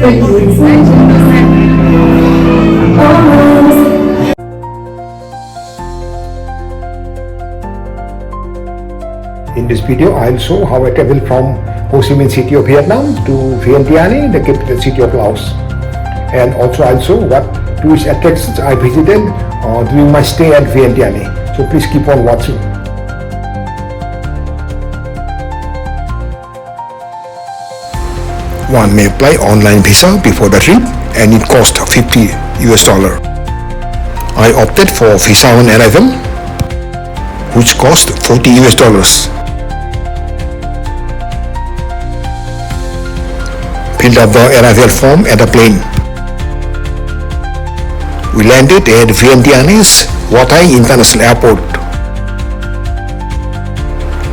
In this video, I'll show how I travel from Ho Chi Minh City of Vietnam to Vientiane, the capital city of Laos. And also I'll show what tourist attractions I visited during my stay at Vientiane. So please keep on watching. One may apply online visa before the trip and it costs $50. I opted for visa on arrival, which cost $40. Filled up the arrival form at the plane. We landed at Vientiane's Hoa Thai International Airport.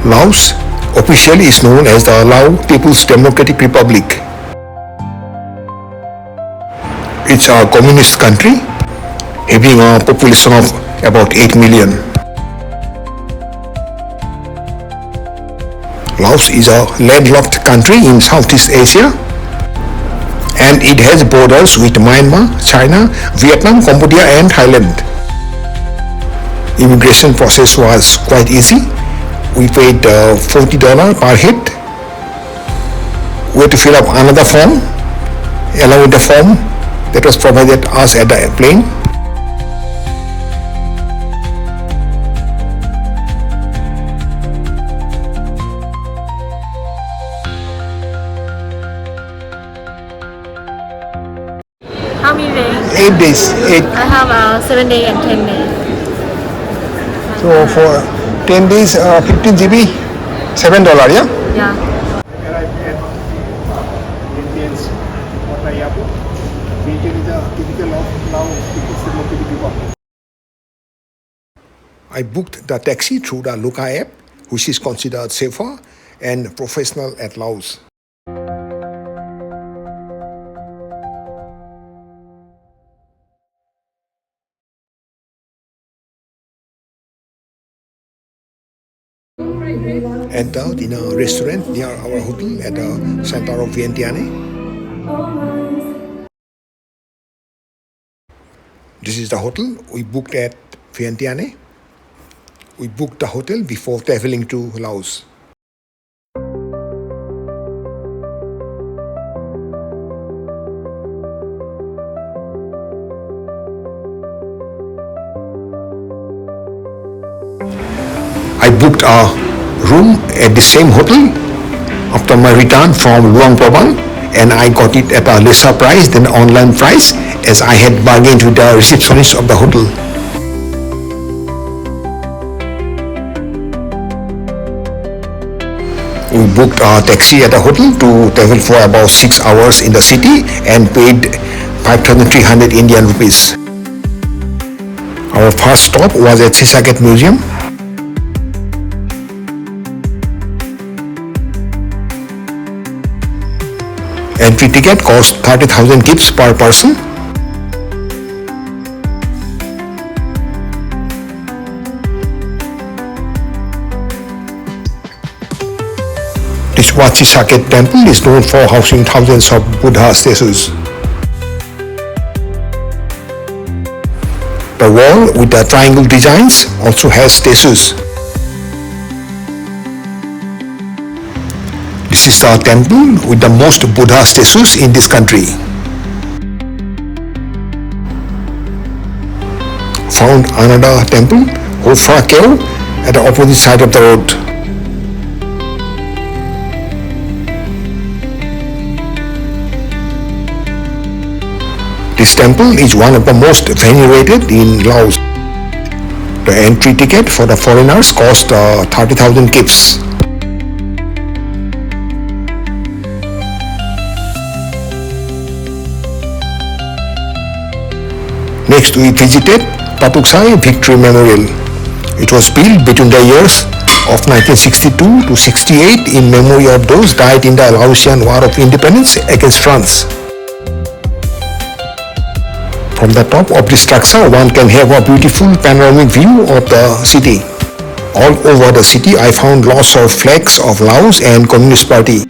Laos officially is known as the Laos People's Democratic Republic. It's a communist country having a population of about 8 million. Laos is a landlocked country in Southeast Asia, and it has borders with Myanmar, China, Vietnam, Cambodia and Thailand. Immigration process was quite easy. We paid $40 per head. We had to fill up another form along with the form that was provided us at the airplane. How many days? 8 days. I have 7 days and 10 days. So for 10 days, 15 GB, $7, yeah? Yeah. Arrived at Vientiane's Hoa Thai Airport. Vientiane is a typical of Laos People's Democratic Republic. I booked the taxi through the Loca app, which is considered safer and professional at Laos. Entered in a restaurant near our hotel at the center of Vientiane. This is the hotel we booked at Vientiane. We booked the hotel before traveling to Laos. I booked a room at the same hotel after my return from Luang Prabang, and I got it at a lesser price than online price as I had bargained with the receptionist of the hotel. We booked a taxi at the hotel to travel for about 6 hours in the city and paid 5,300 Indian rupees. Our first stop was at Sisaket Museum. Entry ticket cost 30,000 kips per person. This Wat Sisaket temple is known for housing thousands of Buddha statues. The wall with the triangle designs also has statues. This is the temple with the most Buddha statues in this country. Found another temple, Hofra Cave, at the opposite side of the road. This temple is one of the most venerated in Laos. The entry ticket for the foreigners cost 30,000 kips. Next, we visited Patuksai Victory Memorial. It was built between the years of 1962 to 68 in memory of those died in the Laotian War of Independence against France. From the top of the structure, one can have a beautiful panoramic view of the city. All over the city, I found lots of flags of Laos and Communist Party.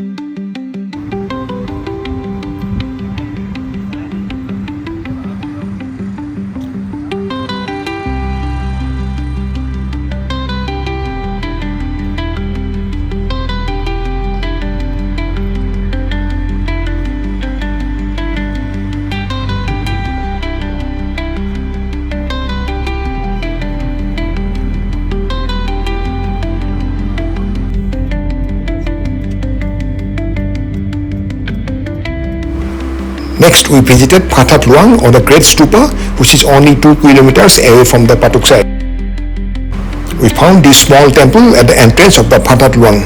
Next, we visited Phathat Luang, or the Great Stupa, which is only 2 kilometers away from the Patuk site. We found this small temple at the entrance of the Phathat Luang.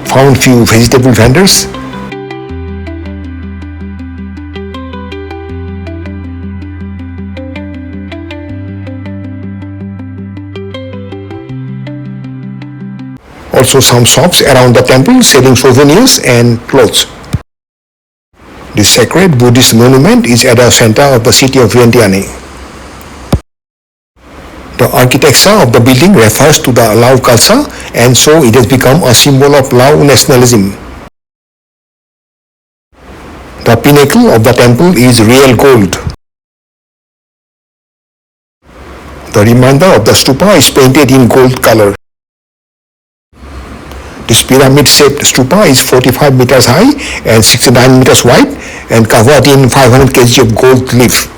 Found few vegetable vendors. Also some shops around the temple selling souvenirs and clothes. This sacred Buddhist monument is at the center of the city of Vientiane. The architecture of the building refers to the Lao culture, and so it has become a symbol of Lao nationalism. The pinnacle of the temple is real gold. The remainder of the stupa is painted in gold color. This pyramid-shaped stupa is 45 meters high and 69 meters wide and covered in 500 kg of gold leaf.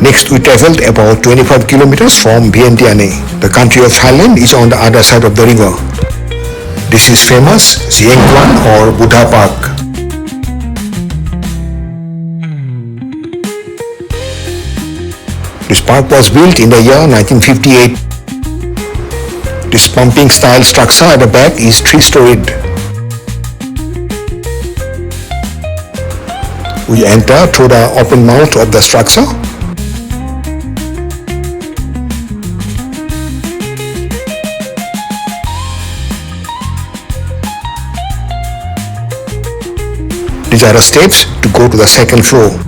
Next, we travelled about 25 kilometers from Vientiane. The country of Thailand is on the other side of the river. This is famous Sieng Kwan or Buddha Park. This park was built in the year 1958. This pumping style structure at the back is 3-storied. We enter through the open mouth of the structure. These are the steps to go to the second floor.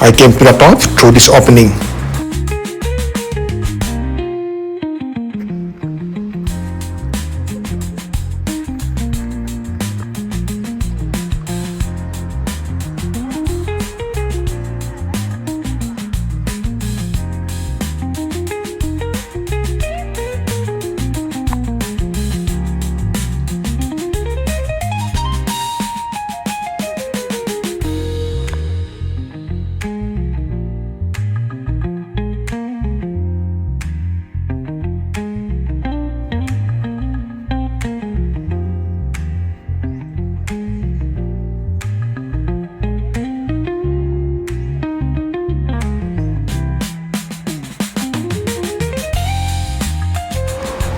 I came to the top through this opening.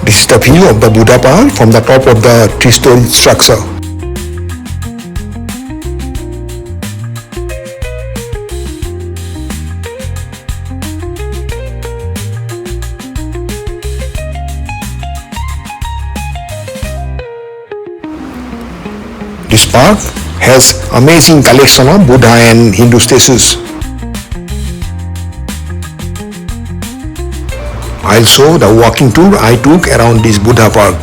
This is the view of the Buddha Park from the top of the 3-story structure. This park has amazing collection of Buddha and Hindu statues. I'll show the walking tour I took around this Buddha park.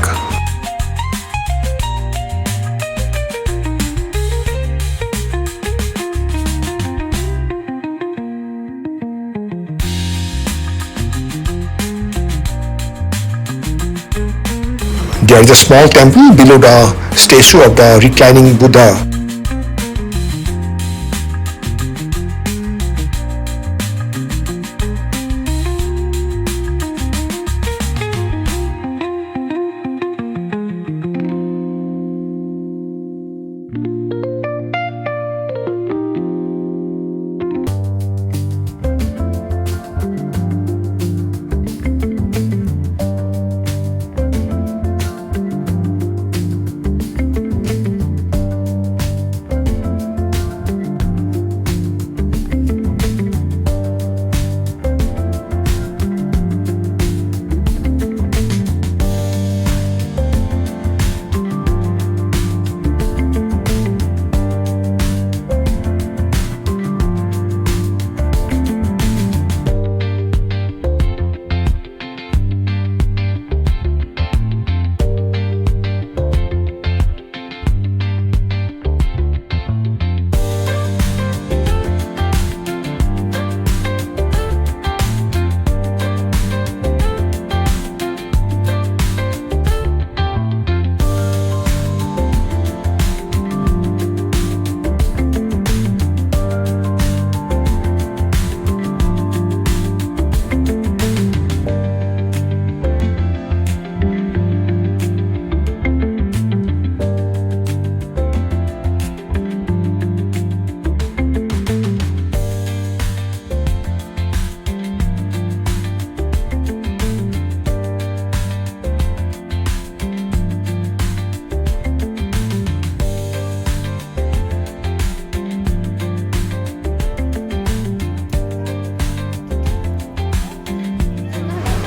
There is a small temple below the statue of the reclining Buddha.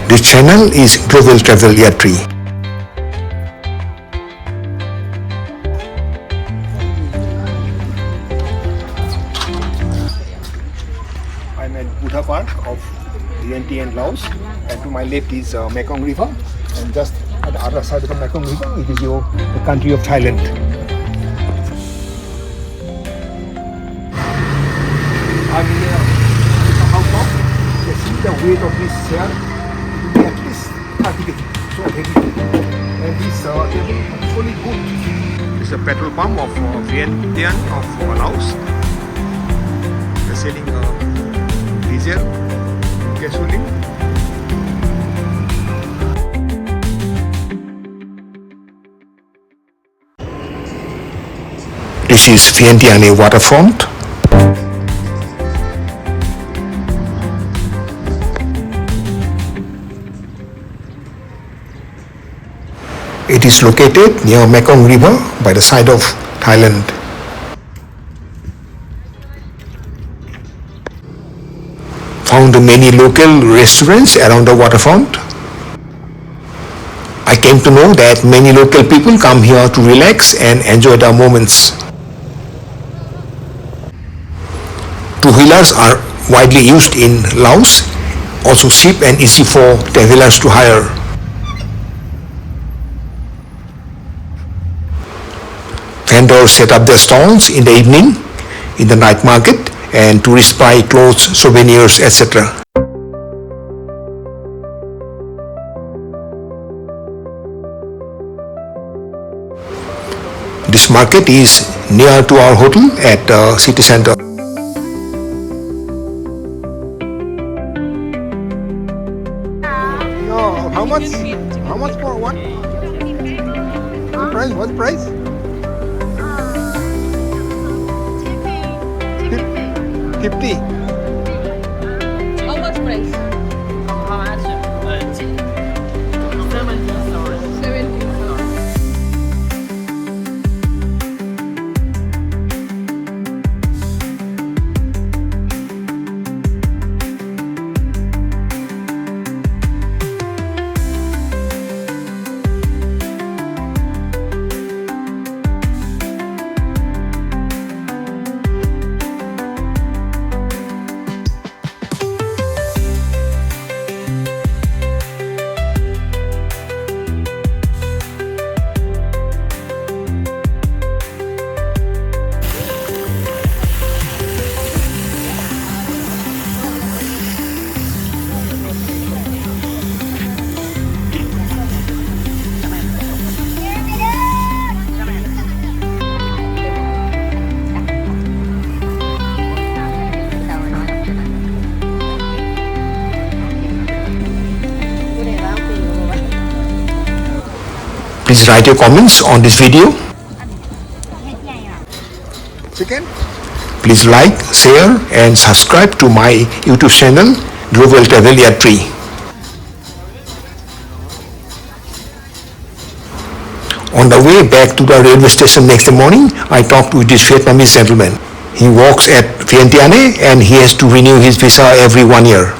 This channel is Global Travel Yatri. I'm at Buddha Park of Vientiane, Laos, and to my left is Mekong River, and just at the other side of the Mekong River it is the country of Thailand. I'm here at the house top. You see the weight of this chair, it will be at least 30 kg, so heavy. And this table is actually good. This is a petrol pump of Vientiane of Laos. They're selling diesel, gasoline. This is Vientiane waterfront. It is located near Mekong River by the side of Thailand. Found many local restaurants around the waterfront. I came to know that many local people come here to relax and enjoy the moments. Two-wheelers are widely used in Laos, also cheap and easy for travelers to hire. Vendors set up their stalls in the evening, in the night market, and tourists buy clothes, souvenirs, etc. This market is near to our hotel at the city center. How much? How much for one? What price? What price? 50. How much price? How much? 70. Please write your comments on this video. Chicken. Please like, share and subscribe to my YouTube channel Global Travel Year 3. On the way back to the railway station next morning, I talked with this Vietnamese gentleman. He works at Vientiane and he has to renew his visa every 1 year.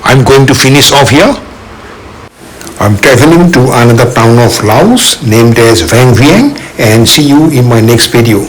I'm going to finish off here. I'm traveling to another town of Laos named as Vang Vieng and see you in my next video.